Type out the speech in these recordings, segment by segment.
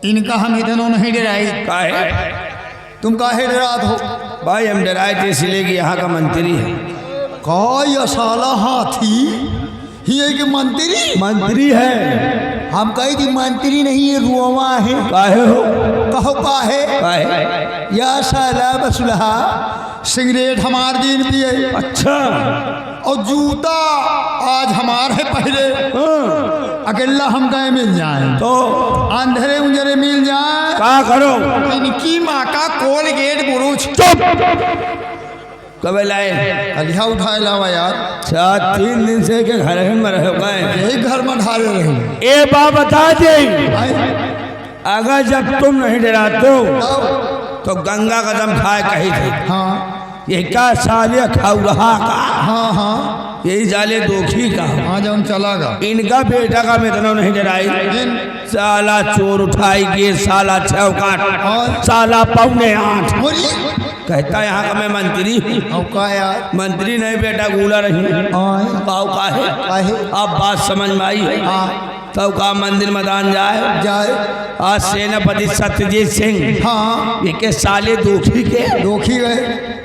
इनका हम इधनों नहीं डराई। काहे? तुम काहे डरात हो? भाई हम डराए थे इसलिए कि यहाँ का मंत्री है। का ये साला हाथी ही है कि मंत्री? मंत्री है। हम कही थी मंत्री नहीं है, रुआ है। काहे हो? कहो काहे? काहे? या साला बसुलहा सिगरेट हमार दिन पिए। अच्छा। और जूता आज हमार है पहले। अकेला हम गए मिल जाए तो अंधेरे उंजरे मिल जाए। क्या करो? इनकी माँ का कोलगेट बुरुच। चुप। कब लाए? अलिया उठाए लावा यार। 3 दिन से के घर में रह गए। यही घर में ढाले रहे। ए बात बता दे, अगर जब तुम नहीं डराते हो तो गंगा कदम खाए कही थे। हाँ ये क्या साले खाऊ रहा का? हाँ हाँ यही जाले दोखी का। हाँ जब चलागा इनका बेटा का मैं इतना नहीं डराई। साला चोर उठाई के साला चौकाट साला 7:45 कहता यहाँ का मैं मंत्री हूँ। का यार मंत्री नहीं बेटा गुला रही। काऊ काहे? अब बात समझ में आई है। तब का मंदिर मैदान जाए आज सेनापति सत्यजीत सिंह हाँ के साले दोखी गए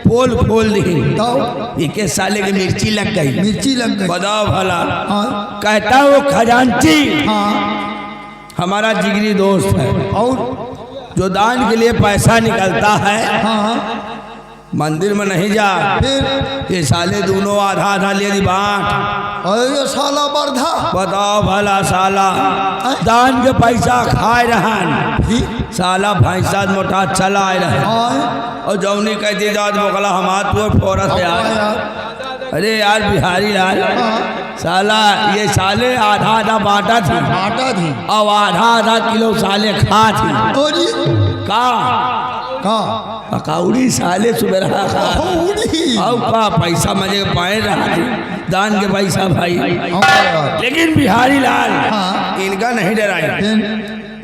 पोल खोल दी। के साले की मिर्ची लग गई। बताओ भला। कहता वो खजांची हमारा जिगरी दोस्त है और जो दान के लिए पैसा निकलता है मंदिर में नहीं जा। फिर ये साले दोनों आधा आधा ले दी बांट। अरे साला बर्धा। बताओ भला साला दान के पैसा खाए रहन। साला भैंसा मोटा चला आए रहे और जौनी कहती दाद मोकला हम हाथ वो फोरस यार। अरे यार बिहारी लाल साला ये साले आधा आधा बांटा थी और आधा आधा किलो साले खा थी। का पकौड़ी साले सुबह का पैसा मजे पाए रहा थी दान के पैसा भाई। लेकिन बिहारी लाल इनका नहीं डराए।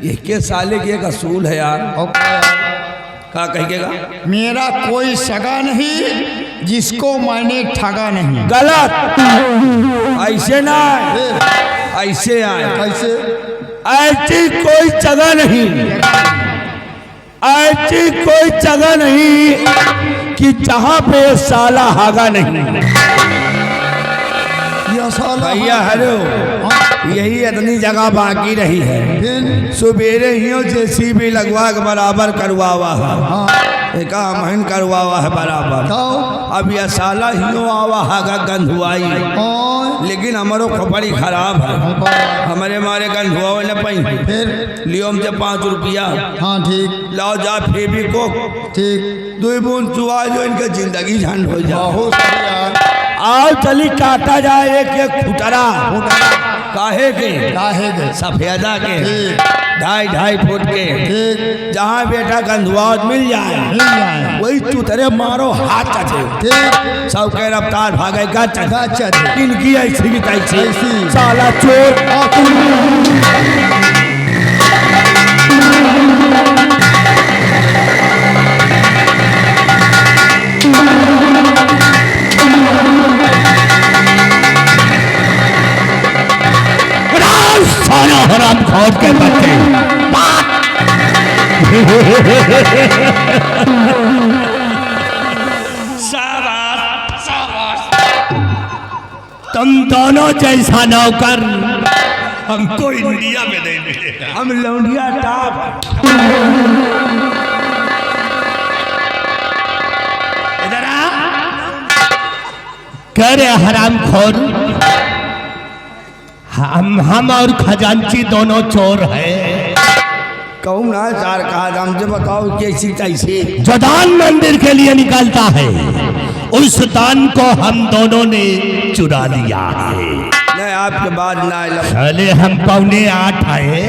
ये साले की एक असूल है यार। क्या कहेगा? मेरा कोई सगा नहीं जिसको मैंने ठगा नहीं। गलत। ऐसे ना ऐसे आए। कैसे? ऐसी कोई जगह नहीं, ऐसी कोई जगह नहीं कि जहां पे साला हागा नहीं। भैया हेलो यही इतनी जगह बाकी रही है। सुबेरे ही जेसीबी लगवा के बराबर करवा हुआ है। एक महीन करवा हुआ है बराबर। अब यह साला ही आवा हागा गंधुआई। लेकिन हमारो खोपड़ी खराब है। हमारे मारे गंधुआ न पाई। फिर लियो हमसे 5 रुपया। हाँ ठीक। लाओ जा फेबी को ठीक 2 बूंद चुआ जो इनके जिंदगी झंड हो जाए। आओ चली काटा जाए एक खुटरा। काहे के? सफेदा के 2.5 फुट के। जहाँ बेटा गंधुआत मिल जाए वही तुतरे मारो हाथ चचे। सब के रफ्तार भागे का चचे। इनकी ऐसी की तैसी साला चोर। हराम खोर के बच्चे। तुम दोनों जैसा नौकर हमको इंडिया में नहीं मिलेगा। हम लौंडिया टॉप। इधर आ। कह रहे हराम खोर हम और खजांची दोनों चोर हैं। कहूँ ना चार कहा हमसे बताओ कैसी कैसी। जो दान मंदिर के लिए निकलता है उस दान को हम दोनों ने चुरा लिया है। नहीं आपके बाद ना चले हम 7:45 आए।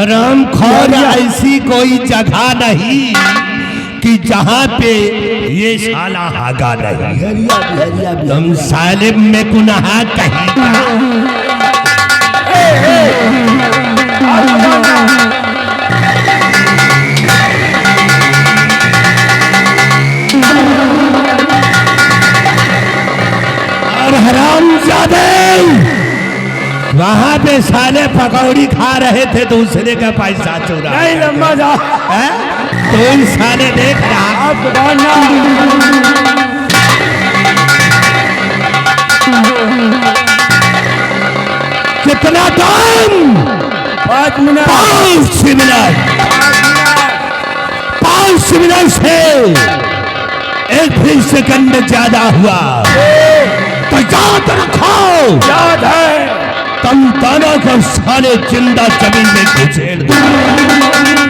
राम खोर ऐसी कोई जगह नहीं कि जहाँ पे ये साला हागा नहीं। तुम सालिब में गुनाह कहीं और हरामजादे वहाँ पे पे साले पकौड़ी खा रहे थे दूसरे का पैसा चुरा नहीं लंबा जा तो इन साले देख रहा आप दुकान ना कितना टाइम 5 मिनट 5 मिनट 5 मिनट से 1 भी सेकंड ज्यादा हुआ तो याद रखो याद है तुम दोनों को सारे जिंदा जमीन में घुसेड़ दो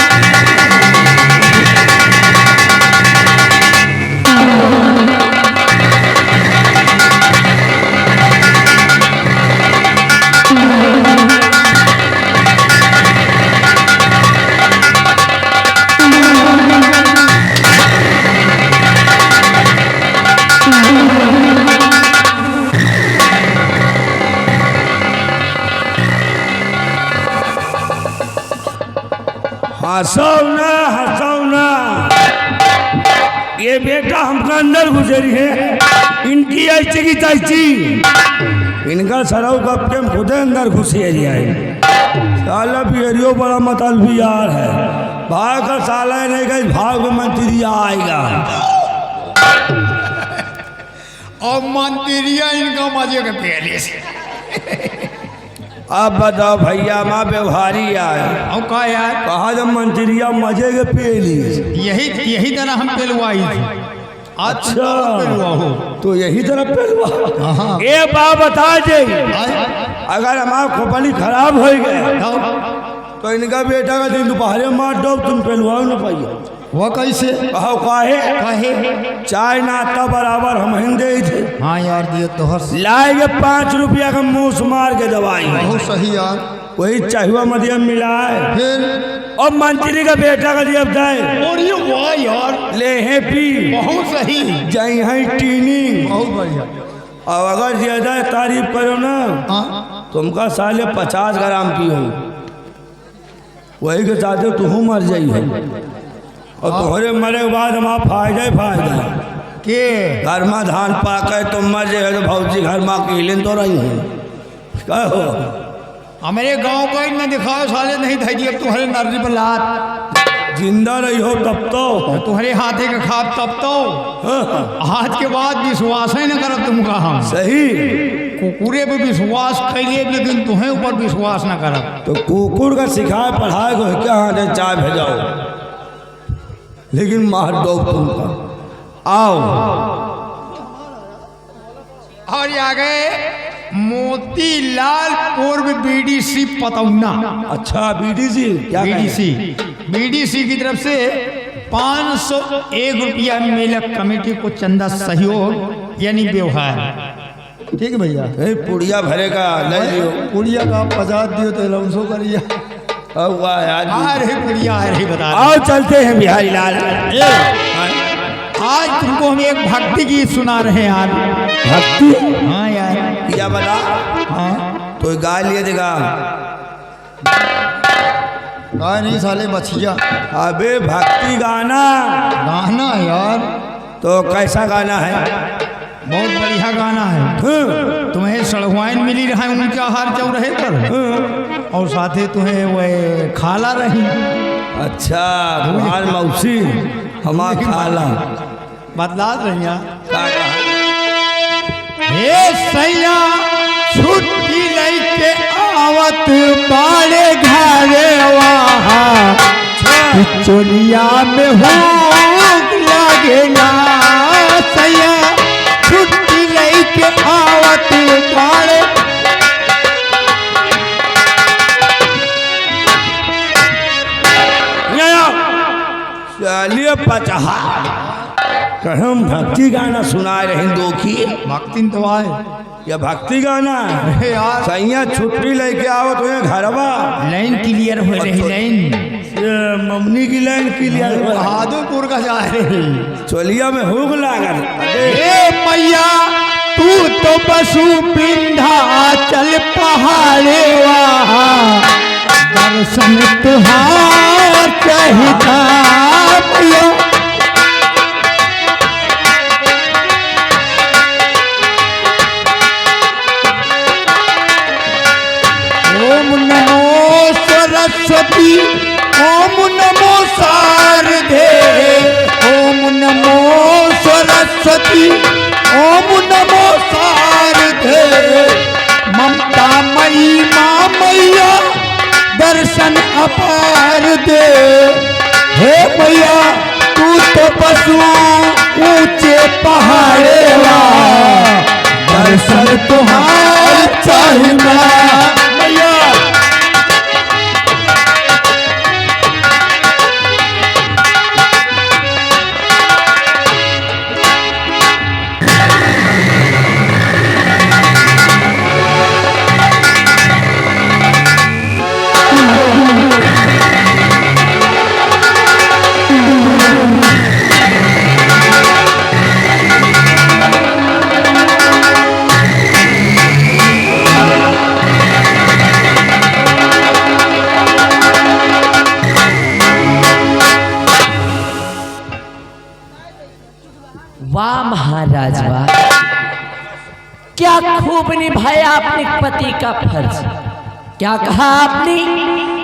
हंसो ना ये बेटा हमका अंदर गुजरी है इनकी ऐसी की तैसी इनका सरव कब के खुदे अंदर घुसे जाए साला पियरियो बड़ा मतल भी यार है भाग का साला नहीं गई भाग में मंत्री आएगा और मंत्रिया इनका मजे के पहले से अब बताओ भैया माँ व्यवहारी आए और का यार कहा जब मंत्रिया मजे के पेली यही तरह हम पेलवाई थी अच्छा पेलवा हो तो यही तरह पेलवा हाँ। ये बात बता दे अगर हमारा खोपड़ी खराब हो गए तो इनका बेटा का दिन दोपहर मार दो तुम पेलवाओ ना पाइए वो कैसे कहो काहे कहे चाय नाश्ता बराबर हम हिंदे थे हाँ यार दियो तो हर्ष लाएगे 5 रुपया का मुंह मार के दवाई बहुत सही यार वही चाहिए मध्यम मिला है फिर और मंत्री का बेटा का दिया बताए और ये वाह यार ले है पी बहुत सही जाई है टीनी बहुत बढ़िया और अगर ज्यादा तारीफ करो ना हाँ तुमका साले 50 ग्राम पियो वही के साथ तू मर जाई है और तुम्हारे मरे के बाद हमारा फायदा ही फायदा के घर में धान पाके तुम मर जाए तो भौजी घर में अकेले तो रही है कहो हमारे गांव का ही न दिखाओ साले नहीं था जी अब तुम्हारे नर्री पर लात जिंदा रही हो तब तो तुम्हारे हाथे का खाब तब तो आज के बाद विश्वास ही न करब तुमका हम सही कुकुरे पे विश्वास कैलिए लेकिन तुम्हें ऊपर विश्वास न करब तो कुकुर का सिखाए पढ़ाए को क्या हाथ चाय भेजाओ लेकिन मार दो तुमका आओ और आ गए मोतीलाल पूर्व बीडीसी पतौना अच्छा बीडीसी क्या बीडीसी की तरफ से 501 रुपया मेला कमेटी को चंदा सहयोग यानी व्यवहार ठीक है भैया पुड़िया भरेगा ले लियो पुड़िया का 50 दियो तो लमसो करिए अरे पुड़िया अरे बता आओ चलते हैं बिहारी लाल आज तुमको हम एक भक्ति गीत सुना रहे हैं यार भक्ति हाँ यार क्या बता हाँ तो गा लिए देगा गाय नहीं साले बछिया अबे भक्ति गाना गाना यार तो कैसा गाना है बहुत बढ़िया गाना है तुम्हें सड़वाइन मिली रहा है उनका हार चौ रहे पर और साथे तुम्हें वह खाला रही अच्छा तुम्हार मौसी हमार खाला बदला रही का हे सैया छुट्टी लेके आवत बाड़े घरे वहाँ चोलिया में हो लगेला सैया छुट्टी लेके आवत बाड़े चलिए पचहा हम भक्ति गाना सुना रहे दो की भक्ति तो आए या भक्ति गाना अरे यार सैया छुट्टी लेके आओ तो ये घरवा लाइन क्लियर हो रही लाइन मम्मी की लाइन क्लियर हो बहादुरपुर का जा रही चोलिया में हुक लागल ए मैया तू तो पशु बिंधा चल पहाड़े वहाँ दर्शन तुहार चाहिता मैया ओ सरस्वती ओम नमो शारदे ओम नमो सरस्वती ओम नमो शारदे ममता मई माँ मैया दर्शन अपार दे। हे मैया तू तो पशु ऊंचे पहाड़े दर्शन तुम्हारे चाहिए मैया। वाह महाराज वाह, क्या खूब निभाया आपने पति का फर्ज। क्या कहा आपने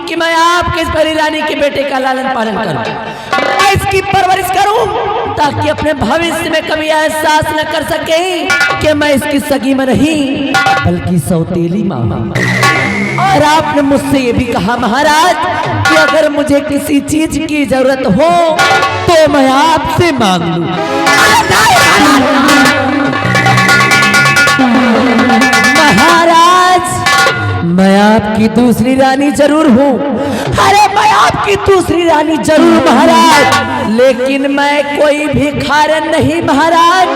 कि मैं आपके इस परी रानी के बेटे का लालन पालन करूं, मैं इसकी परवरिश करूं ताकि अपने भविष्य में कभी एहसास न कर सके कि मैं इसकी सगी में नहीं बल्कि सौतेली मां। और आपने मुझसे ये भी कहा महाराज कि अगर मुझे किसी चीज की जरूरत हो तो मैं आपसे मांग लूं। महाराज मैं आपकी दूसरी रानी जरूर हूँ, अरे मैं आपकी दूसरी रानी जरूर महाराज, लेकिन मैं कोई भिखारन नहीं महाराज,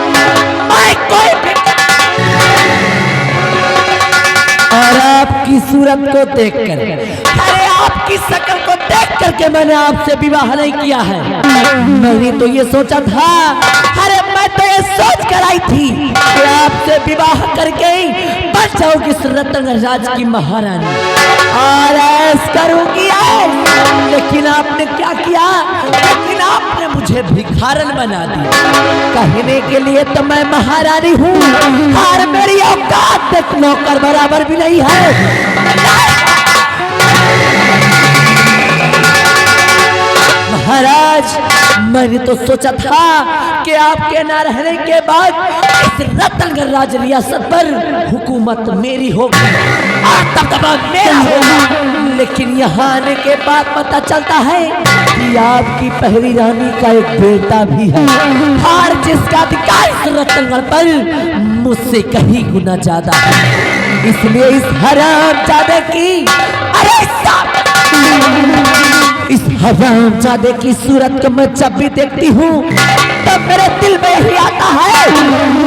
मैं कोई और आपकी सूरत को देखकर, अरे आपकी शक्ल को देख करके मैंने आपसे विवाह नहीं किया है। मैंने तो ये सोचा था, अरे मैं तो ये सोच कर आई थी कि आपसे विवाह करके बन जाऊंगी इस रतन राज की महारानी और ऐश करूंगी ऐश। लेकिन आपने क्या किया, लेकिन आपने मुझे भिखारन बना दिया। कहने के लिए तो मैं महारानी हूँ और मेरी औकात तक नौकर बराबर भी नहीं है। महाराज मैंने तो सोचा था कि आपके न रहने के बाद इस रतनगढ़ राज रियासत पर हुकूमत मेरी होगी और दबदबा मेरा होगा, लेकिन यहाँ आने के बाद पता चलता है कि आपकी पहली रानी का एक बेटा भी है और जिसका अधिकार इस रतनगढ़ पर मुझसे कहीं गुना ज्यादा है। इसलिए इस हरामजादे की, अरे इस हरामजादे की सूरत को मैं जब भी देखती हूँ तब मेरे दिल में यही आता है,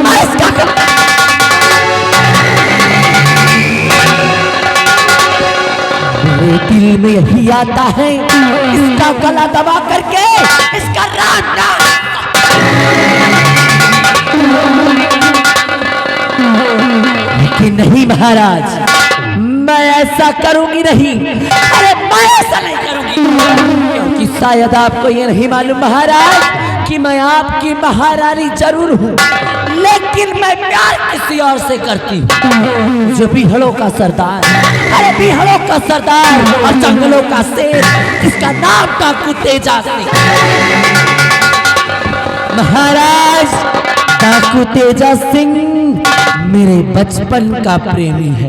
मैं इसका मेरे दिल में यही आता है इसका गला दबा करके इसका रान ना। लेकिन नहीं महाराज, मैं ऐसा करूंगी नहीं, अरे मैं ऐसा नहीं करूंगी, क्योंकि शायद आपको ये नहीं मालूम महाराज कि मैं आपकी महारानी जरूर हूँ, लेकिन मैं प्यार किसी और से करती हूँ। जो बिहड़ों का सरदार, अरे बिहड़ों का सरदार और जंगलों का शेर जिसका नाम डाकू तेजा सिंह। महाराज डाकू तेजा सिंह मेरे बचपन का प्रेमी है।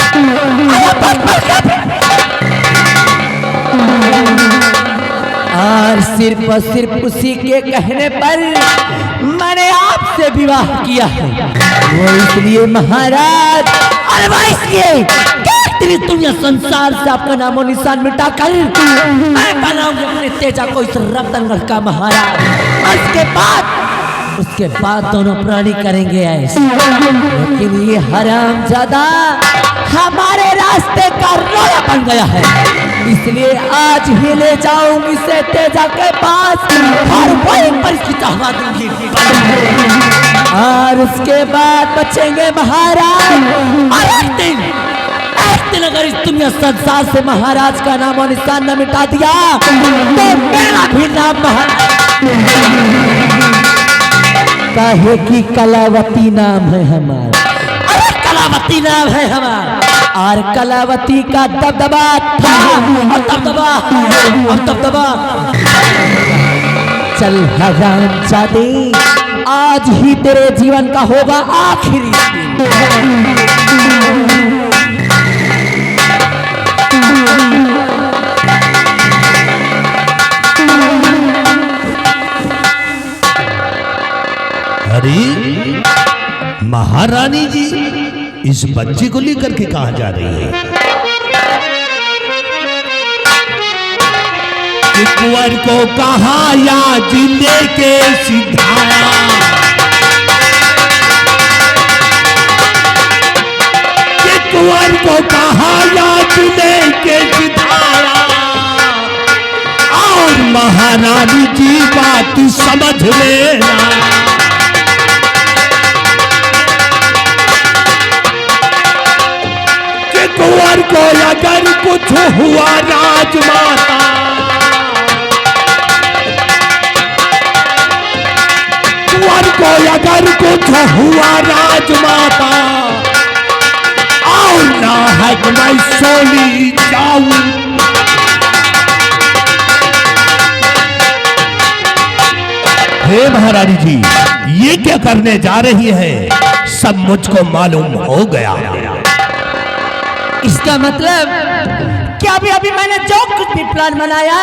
और सिर्फ और सिर्फ उसी के कहने पर मैंने आपसे विवाह किया है। वो इसलिए महाराज, अरे भाई इसलिए तेरी दुनिया संसार से आपका नामो निशान मिटा कर मैं बनाऊंगी अपने तेजा को इस रतनगढ़ का महाराज। उसके बाद दोनों प्राणी करेंगे ऐसे। लेकिन ये हरामजादा हमारे रास्ते का रोड़ा बन गया है, इसलिए आज ही ले जाऊंगी इसे तेजा के पास और वहीं पर इसकी चाहवा दूंगी और उसके बाद बचेंगे महाराज। और एक दिन अगर इस दुनिया संसार से महाराज का नाम और निशान न मिटा दिया तो मेरा भी नाम काहे की कलावती नाम है हमारा। अरे कलावती नाम है हमारा। और कलावती का दबदबा था और दबदबा चल हराम जादे, आज ही तेरे जीवन का होगा आखिरी दिन। अरे महारानी जी इस बच्चे को लेकर के कहां जा रही है? कुंवर को कहा या जिंदे के सिधाया, कुंवर को कहा या जिंदे के सिधाया, और महारानी जी बात समझ लेना, कुंवर को अगर कुछ हुआ राजमाता, कुंवर को अगर कुछ हुआ राजमाता, और ना है मैं सोली जाऊं, हे महारानी जी ये क्या करने जा रही है? सब मुझको मालूम हो गया। इसका मतलब क्या अभी मैंने जो कुछ भी प्लान बनाया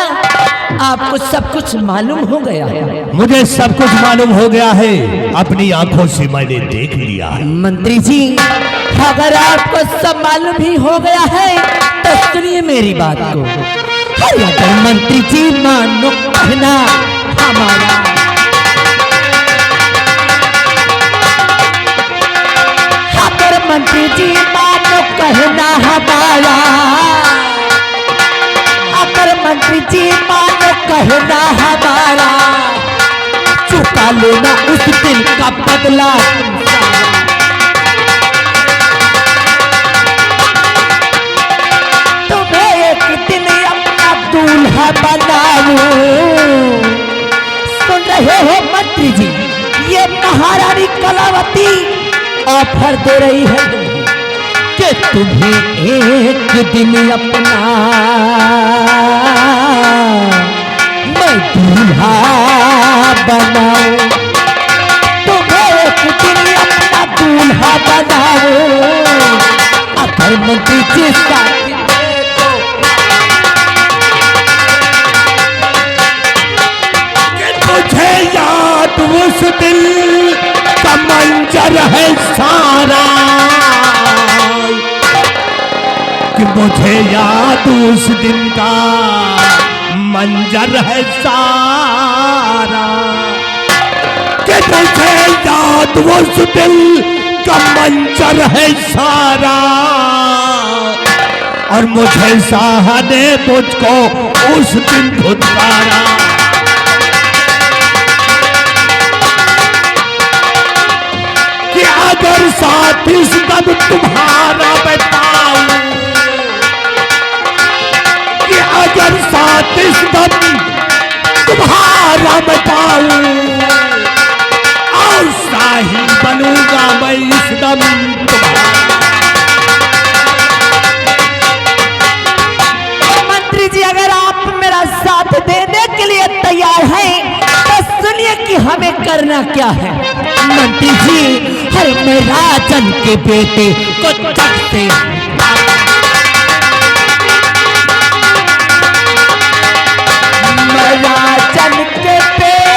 आपको सब कुछ मालूम हो गया? मुझे सब कुछ मालूम हो गया है, अपनी आंखों से मैंने देख लिया है। मंत्री जी अगर आपको सब मालूम ही हो गया है तो सुनिए मेरी बात को। अगर मंत्री जी मानो कहना हमारा, अगर मंत्री जी मानो कहना हमारा, अगर मंत्री जी मानो कहना हमारा, चुका लेना उस दिन का बदला। तुम्हें एक दिन अपना दूल्हा बनाऊं। सुन रहे हो मंत्री जी, ये महारानी कलावती ऑफर दे रही है कि तुम्हें एक दिन अपना मैं दूल्हा बनाऊं, तुम्हें एक दिन अपना दूल्हा बनाऊं। अगर मंत्री जी साथ दे तो मुझे याद उस दिल का मंजर है सारा, कि मुझे याद उस दिन का मंजर है सारा, कि मुझे याद उस दिल का मंजर है सारा, और मुझे शाह ने मुझको उस दिन धुतकारा। अगर साथ इस दम तुम्हारा बताऊं, कि अगर साथ इस दम तुम्हारा बताऊं, और शाही बनूंगा मैं इस दम तुम्हारा। मंत्री जी अगर आप मेरा साथ देने के लिए तैयार हैं तो सुनिए कि हमें करना क्या है। मंत्री जी हर मैं राजन के बेटे को तख्ते, मैं राजन के बेटे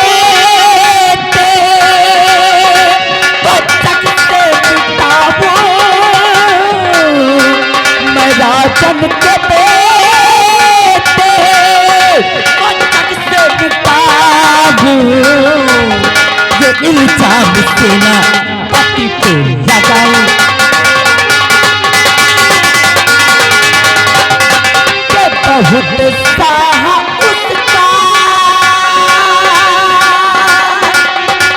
को तख्ते बिठाऊं, मैं राजन के बेटे को तख्ते बिठाऊं। ये इल्जाम देना पति पे लगाऊं, कि बहुत साहा उसका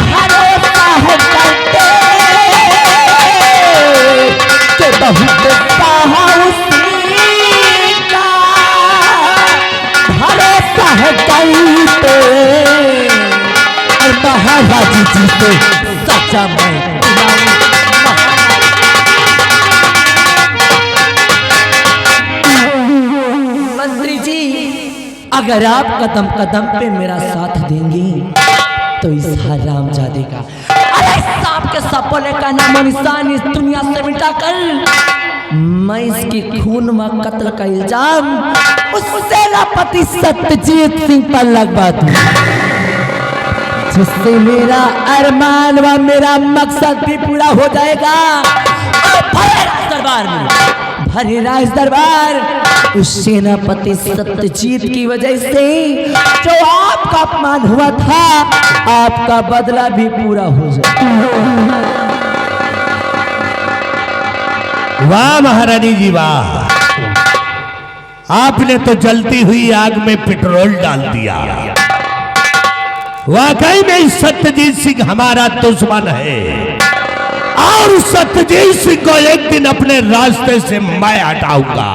भरोसा है करते, कि बहुत साहा उसका भरोसा है करते, महाराज जी से सच्चा मैं अगर आप कदम कदम पे मेरा साथ देंगे तो इस हरामजादे का, अरे सांप के सपोले का नामो निशान इस दुनिया से मिटाकर मैं इसके खून व कत्ल का इल्जाम उस सेनापति सत्यजीत सिंह पर लगवा दूं, जिससे मेरा अरमान व मेरा मकसद भी पूरा हो जाएगा। और भरे राज दरबार में, भरे राज दरबार उस सेनापति सत्यजीत की वजह से जो आपका अपमान हुआ था, आपका बदला भी पूरा हो जाएगा। वाह महारानी जी वाह, आपने तो जलती हुई आग में पेट्रोल डाल दिया। वाकई में सत्यजीत सिंह हमारा दुश्मन है और सत्यजीत सिंह को एक दिन अपने रास्ते से मैं हटाऊंगा।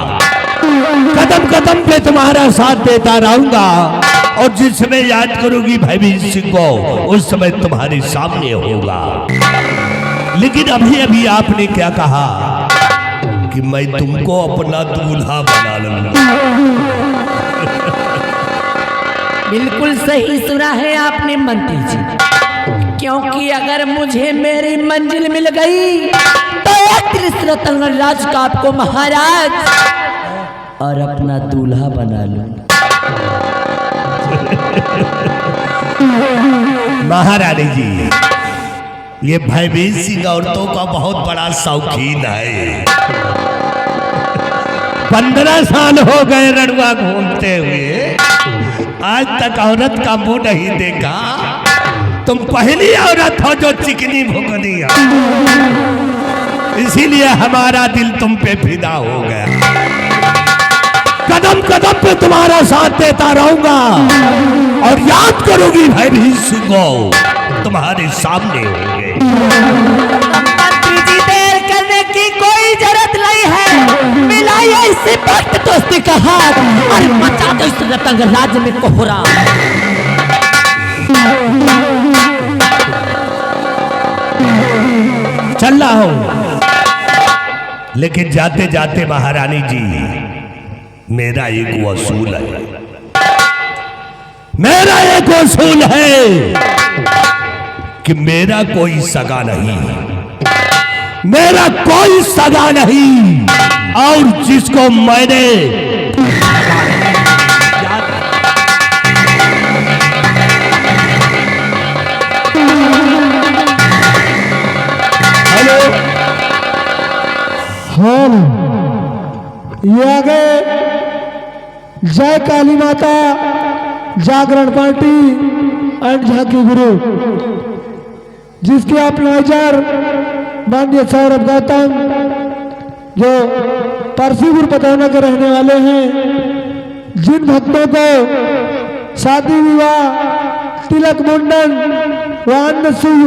कदम कदम पे तुम्हारा साथ देता रहूंगा और जिस समय याद करोगी भयभीत सिंह को उस समय तुम्हारे सामने होगा। लेकिन अभी अभी आपने क्या कहा कि मैं तुमको अपना दूल्हा बना लूंगा। बिल्कुल सही सुना है आपने मंत्री जी, क्योंकि अगर मुझे मेरी मंजिल मिल गई तो एक त्रिशूलराज का आपको महाराज और अपना दूल्हा बना लूं। महारानी जी, ये भयभीत सिंह औरतों का बहुत बड़ा शौकीन है। 15 साल हो गए रड़ुआ घूमते हुए, आज तक औरत का मुंह नहीं देखा। तुम पहली औरत हो जो चिकनी भुकनी है, इसीलिए हमारा दिल तुम पे फिदा हो गया। कदम कदम पे तुम्हारा साथ देता रहूंगा और याद करोगी भयभीत सिंह को तुम्हारे सामने होंगे। मंत्री जी देर करने की कोई जरूरत नहीं है, मिलाइए इसी वक्त दोस्ती का हाथ और मचा दो इस रतंग राज्य में कोहराम। चल रहा हूं, लेकिन जाते जाते महारानी जी मेरा एक वसूल है, मेरा एक वसूल है कि मेरा कोई सगा नहीं, मेरा कोई सगा नहीं, और जिसको मैंने हेलो हम ये आ गए जय काली माता जागरण पार्टी एंड झांकी गुरु, जिसके आप मैनेजर माननीय सौरभ गौतम जो परसीपुर पतौना के रहने वाले हैं, जिन भक्तों को शादी विवाह तिलक मुंडन व अन्य शुभ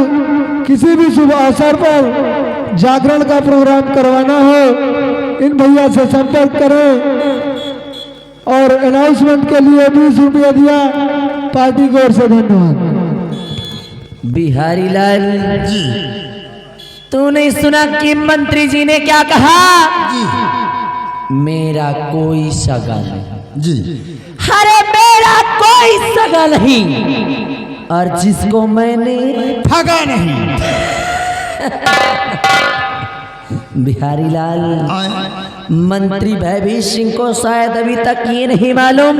किसी भी शुभ अवसर पर जागरण का प्रोग्राम करवाना हो, इन भैया से संपर्क करें। और अनाउंसमेंट के लिए 20 रुपया दिया, पार्टी की ओर से धन्यवाद। बिहारी लाल जी, तूने सुना कि मंत्री जी ने क्या कहा? जी, मेरा कोई सगा नहीं। जी, अरे मेरा कोई सगा नहीं, और जिसको मैंने ठगा नहीं। बिहारी लाल, मंत्री भयभीत सिंह को शायद अभी तक ये नहीं मालूम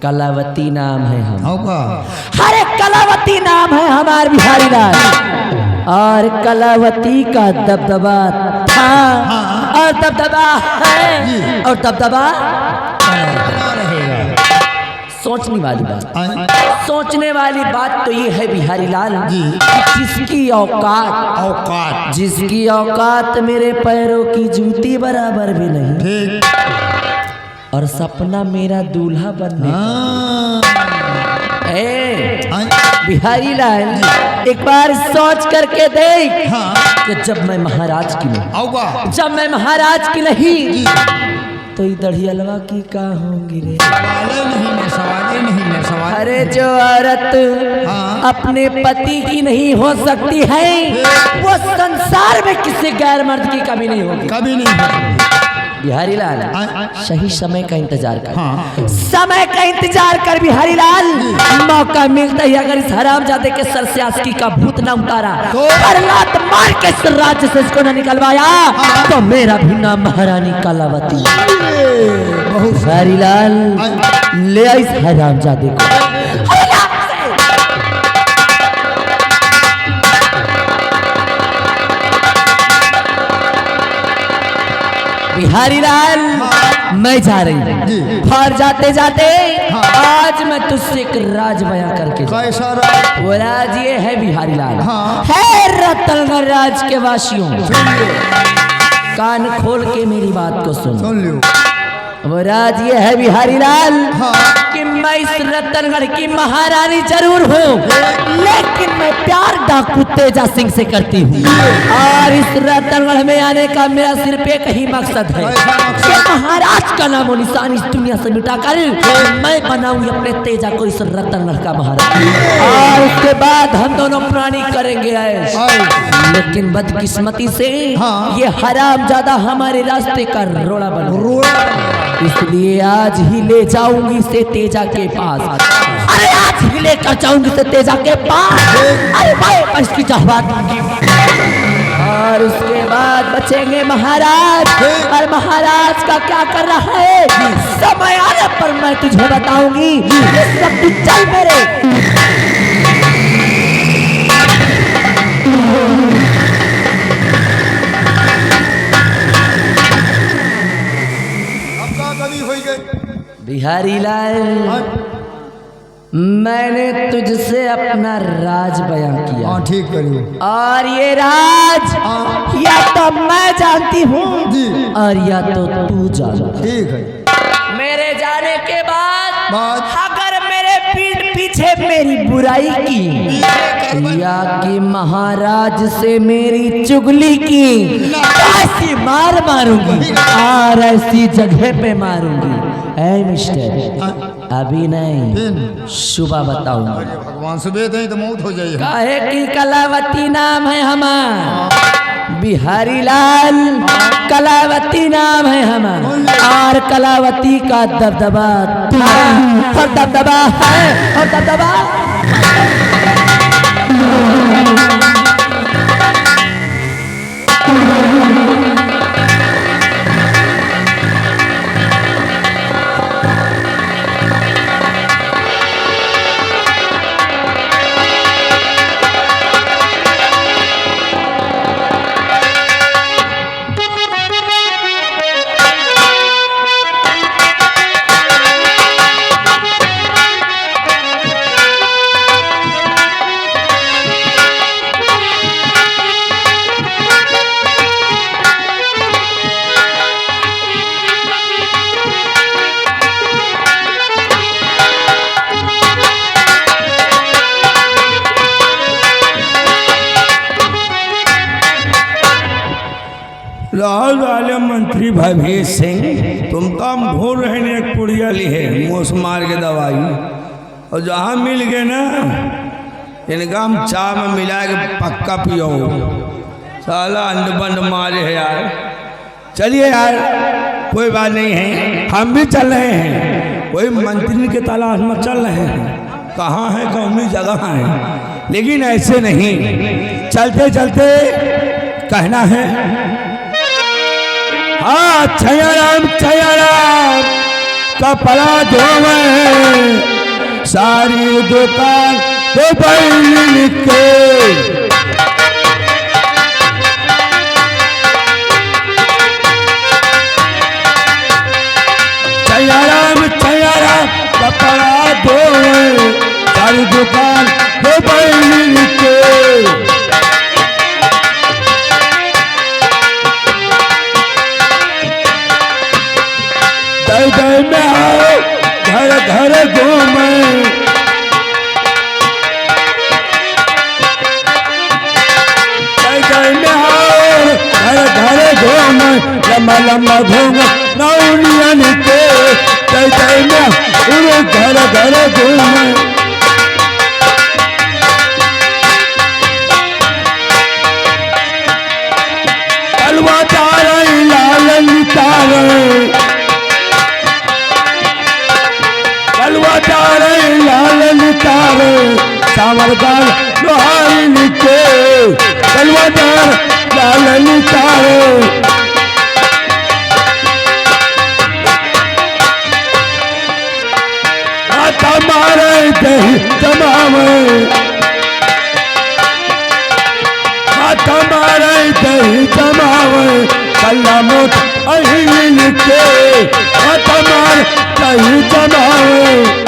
कलावती नाम है हम। अरे कलावती नाम है हमार बिहारी लाल, और कलावती का दबदबा था और दबदबा है और दबदबा रहेगा। सोचने वाली बात, सोचने वाली बात तो ये है बिहारी लाल जी, जिसकी औकात जिसकी औकात मेरे पैरों की जूती बराबर भी नहीं, और सपना मेरा दूल्हा बनने बिहारी लाल, एक बार सोच करके देख कि जब मैं महाराज की नहीं, जब मैं महाराज की नहीं तो दढ़ियलवा की का होंगी रे? सवाल नहीं। अरे जो औरत अपने पति की नहीं हो सकती है, वो संसार में किसी गैर मर्द की कभी नहीं होगी। कभी नहीं। बिहारी लाल हाँ। सही समय का इंतजार कर। हाँ। समय का इंतजार कर बिहारी लाल। मौका मिलता ही अगर इस हरामजादे के सर से आस्की का भूत ना उतारा और लात मार के इस राज्य से इसको ना निकलवाया तो मेरा भी नाम महारानी कलावती। बिहारी लाल ले आ इस हरामजादे को। बिहारी लाल मैं जा रही हूँ और जाते जाते आज मैं तुझसे एक राज बयां करके कैसा राज? वो राज ये है बिहारी लाल हाँ। है रतनगढ़ राज के वासियों कान खोल के मेरी बात को सुन लियो। वो राज ये है बिहारी लाल हाँ। कि मैं इस रतनगढ़ की महारानी जरूर हूँ लेकिन मैं प्यार डाकू तेजा सिंह से करती हूँ और इस रतनगढ़ में आने का मेरा सिर्फ एक ही मकसद है कि महाराज का नामो निशान इस दुनिया से मिटाकर मैं बनाऊंगी अपने तेजा को इस रतनगढ़ का महाराज और उसके बाद हम दोनों प्राणी करेंगे ऐश। लेकिन बदकिस्मती से ये हरामजादा हमारे रास्ते का रोड़ा बना इसलिए आज ही ले जाऊंगी से तेजा के पास। अरे आज ही लेकर जाऊंगी से तेजा के पास। अरे भाई इसकी चाहवाद और उसके बाद बचेंगे महाराज और महाराज का क्या कर रहा है समय आने पर मैं तुझे बताऊंगी। इस वक्त तू चल मेरे बिहारी लाल मैंने तुझसे अपना राज बयां किया। हाँ ठीक करियो। और ये राज या तो मैं जानती हूँ और या तो तू जानता। ठीक है। मेरे जाने के बाद अगर मेरे पीठ पीछे मेरी बुराई की या कि महाराज से मेरी चुगली की ऐसी मार मारूंगी और ऐसी जगह पे मारूंगी। ऐ मिस्टर अभी नहीं सुबह बताऊंगा। भगवान से बेद है तो मौत हो जाएगी। काहे की कलावती नाम है हमारा बिहारी लाल कलावती नाम है हमारा और कलावती का दबदबा था और दबदबा है और दबदबा राहुल वाले मंत्री भवेश सिंह तुम तो हम भूल रहे ने एक पुड़िया ली है मोस मार के दवाई और जहाँ मिल गए ना इनका हम चाय में मिला के पक्का पियो। साला अंड बंड मारे है यार। चलिए यार कोई बात नहीं है हम भी चल रहे हैं वही मंत्री के तलाश में चल रहे हैं कहाँ है कौन जगह है लेकिन ऐसे नहीं चलते चलते कहना है हाँ छयाराम कपड़ा धोवे सारी दुकान तो बैल के छयाराम कपड़ा धोवे सारी दुकान तो बैल के दर में आओ घर घर घूमे दर में आओ घर घर घूमे लम्बा लम्बा घूमे नौनियन के दर में घर घर घूमे कलवा तारा लाल तारा तारे लाल नितारे सावरदार लोहारी लिखे तलवादार लाल नितारे आता मारे दही जमावे आता मारे दही जमावे कल्ला मोट अही लिखे आता मारे दही जमावे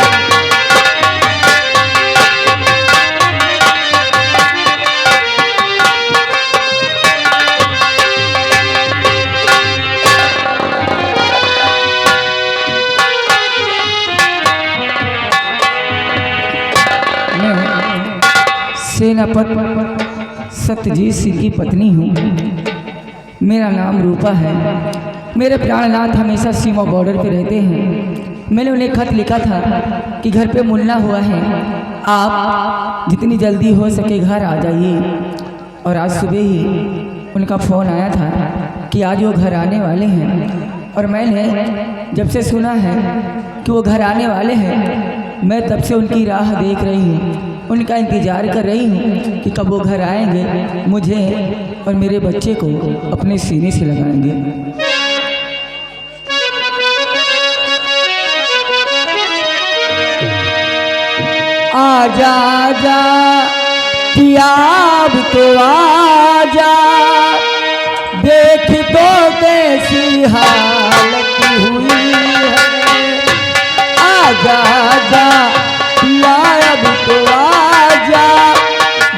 सेनापति सत्यजीत सिंह की पत्नी हूँ। मेरा नाम रूपा है। मेरे प्राणनाथ हमेशा सीमा बॉर्डर पे रहते हैं। मैंने उन्हें खत लिखा था कि घर पे मुन्ना हुआ है, आप जितनी जल्दी हो सके घर आ जाइए। और आज सुबह ही उनका फ़ोन आया था कि आज वो घर आने वाले हैं। और मैंने जब से सुना है कि वो घर आने वाले हैं, मैं तब से उनकी राह देख रही हूँ, उनका इंतज़ार कर रही हूँ कि कब वो घर आएंगे, मुझे और मेरे बच्चे को अपने सीने से लगाएंगे। आजा आजा पियाब तो आजा, देख तो कैसी हालत हुई है। आजा आजा पियाब तो आजा,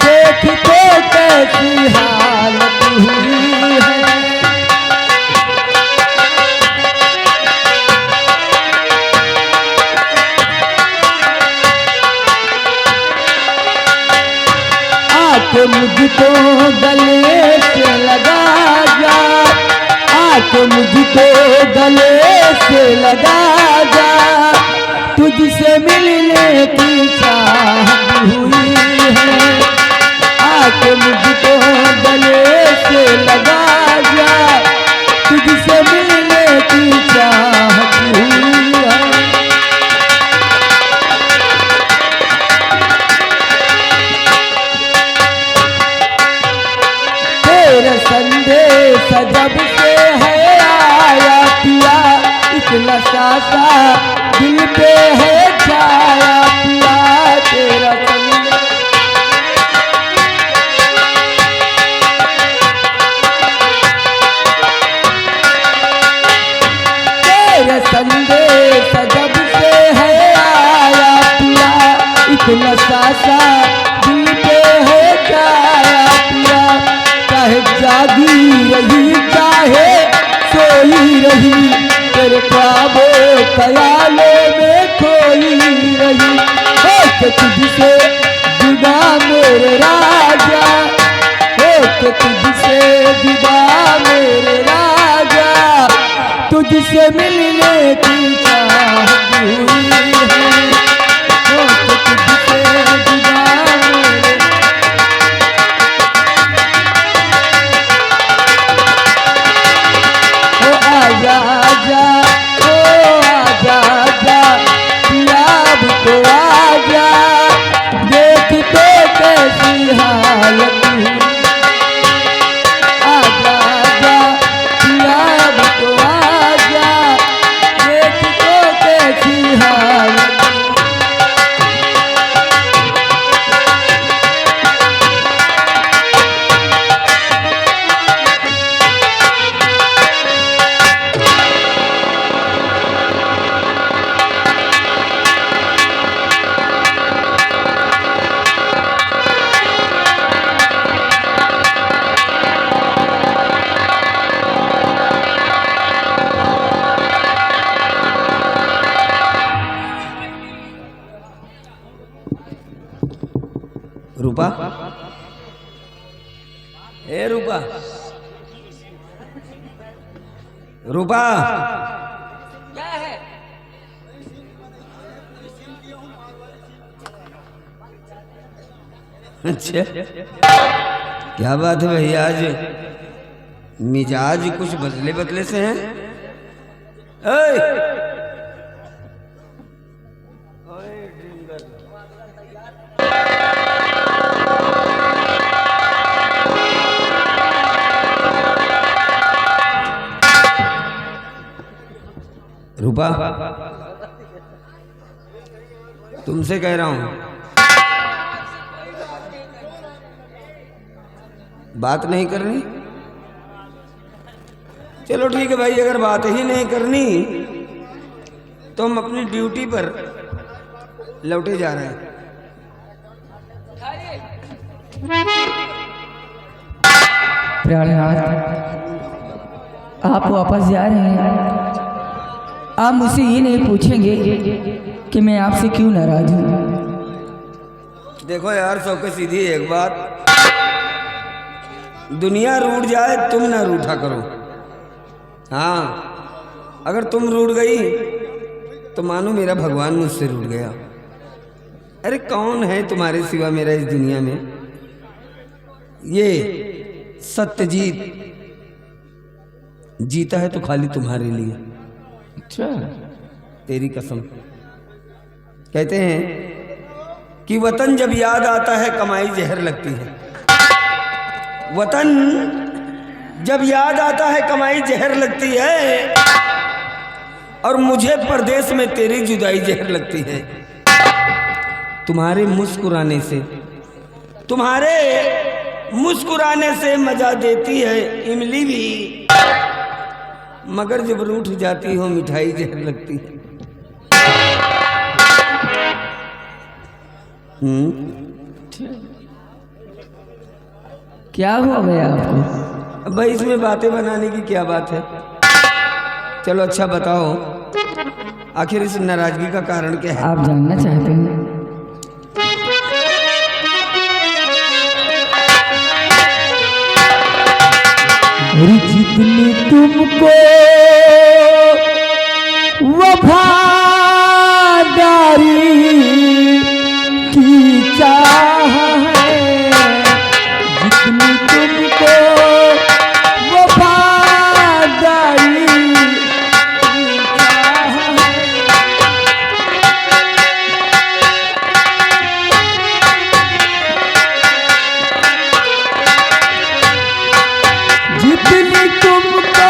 देख तो कैसी हालत हुई है। आके मुझको गले से लगा जा, आके मुझको गले से लगा जा, तुझसे मिलने की चाहत हुई है। आके मुझको गले से लगा जा, तुझसे मिलने की चाहत हुई है। तेरा संदेश जब से है आया पिया, इतना सासा दिल पे है छाया पिया। तेरा संदेश जब से है आया पिया, इतना सासा दिल पे है छाया पिया। चाहे जागी रही चाहे सोई रही, तेरे ख्वाबों ख्यालों में खोई रही। हो के तुझसे जुदा मेरे राजा, हो के तुझसे जुदा मेरे राजा, तुझसे मिलने की चाहत हुई है। हो के तुझसे जुदा मेरे, ओ आजा आजा, ओ आजा आजा पियाब तो आजा, देख तो कैसी हालत हुई। आजा आजा पियाब तो आजा, देख तो कैसी हालत। रूपा, ए रूपा, रूपा, क्या है? अच्छा क्या बात है भैया, आज मिजाज कुछ बदले बदले से हैं। ओए रूपा, तुमसे कह रहा हूं, बात नहीं करनी? चलो ठीक है भाई, अगर बात ही नहीं करनी तो हम अपनी ड्यूटी पर लौटे जा रहे हैं। प्राणनाथ, आप वापस जा रहे हैं। आप मुझसे ये नहीं पूछेंगे कि मैं आपसे क्यों नाराज हूं? देखो यार, सबके सीधी एक बात, दुनिया रूठ जाए तुम ना रूठा करो। हाँ, अगर तुम रूठ गई तो मानो मेरा भगवान मुझसे रूठ गया। अरे कौन है तुम्हारे सिवा मेरा इस दुनिया में? ये सत्यजीत जीता है तो खाली तुम्हारे लिए। अच्छा, तेरी कसम। कहते हैं कि वतन जब याद आता है कमाई जहर लगती है। वतन जब याद आता है कमाई जहर लगती है, और मुझे परदेश में तेरी जुदाई जहर लगती है। तुम्हारे मुस्कुराने से मजा देती है इमली भी, मगर जब रूठ जाती हो मिठाई जहर लगती है। क्या हुआ भैया आपको? भाई इसमें बातें बनाने की क्या बात है? चलो अच्छा बताओ, आखिर इस नाराजगी का कारण क्या है? आप जानना चाहते हैं? जितनी तुमको वफादारी की चाह है, जितनी तुमको वफादारी की चाह है, जितनी तुमको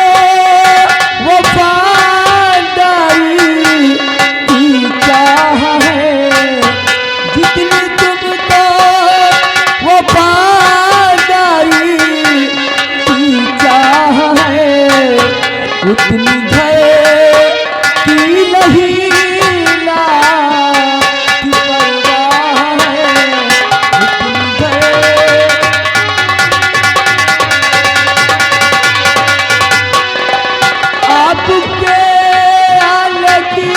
वफादारी की चाह है, जितनी तुमको वफादारी की चाह है, उतनी घर की नहीं ना की परवाह है, उतनी घर आपके आने की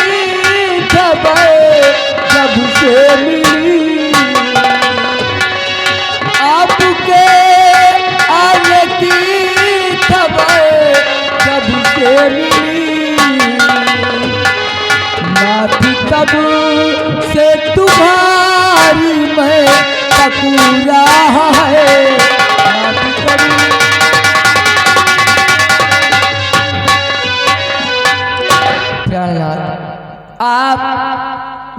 खबर जब से मिली, आपके आने की खबर जब से मिली, ना थी तब से तुम्हारी मैं तकुरा है, ना थी कभी। आप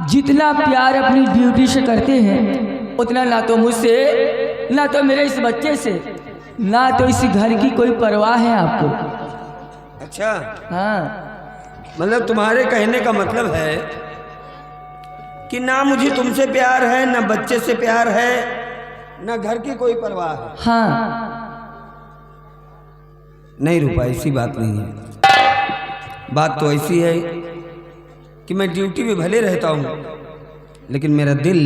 जितना प्यार अपनी ड्यूटी से करते हैं, उतना ना तो मुझसे, ना तो मेरे इस बच्चे से, ना तो इस घर की कोई परवाह है आपको। अच्छा, हाँ, मतलब तुम्हारे कहने का मतलब है कि ना मुझे तुमसे प्यार है, ना बच्चे से प्यार है, ना घर की कोई परवाह है। हाँ, नहीं रूपा, ऐसी बात नहीं है। बात तो ऐसी है कि मैं ड्यूटी में भले रहता हूं, लेकिन मेरा दिल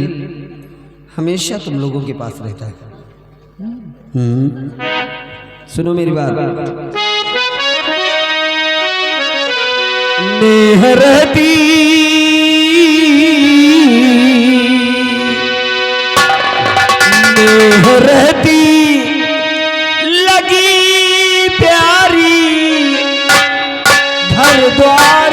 हमेशा तुम लोगों के पास रहता है। सुनो मेरी बात। नेहरती नेहरती लगी प्यारी घर द्वार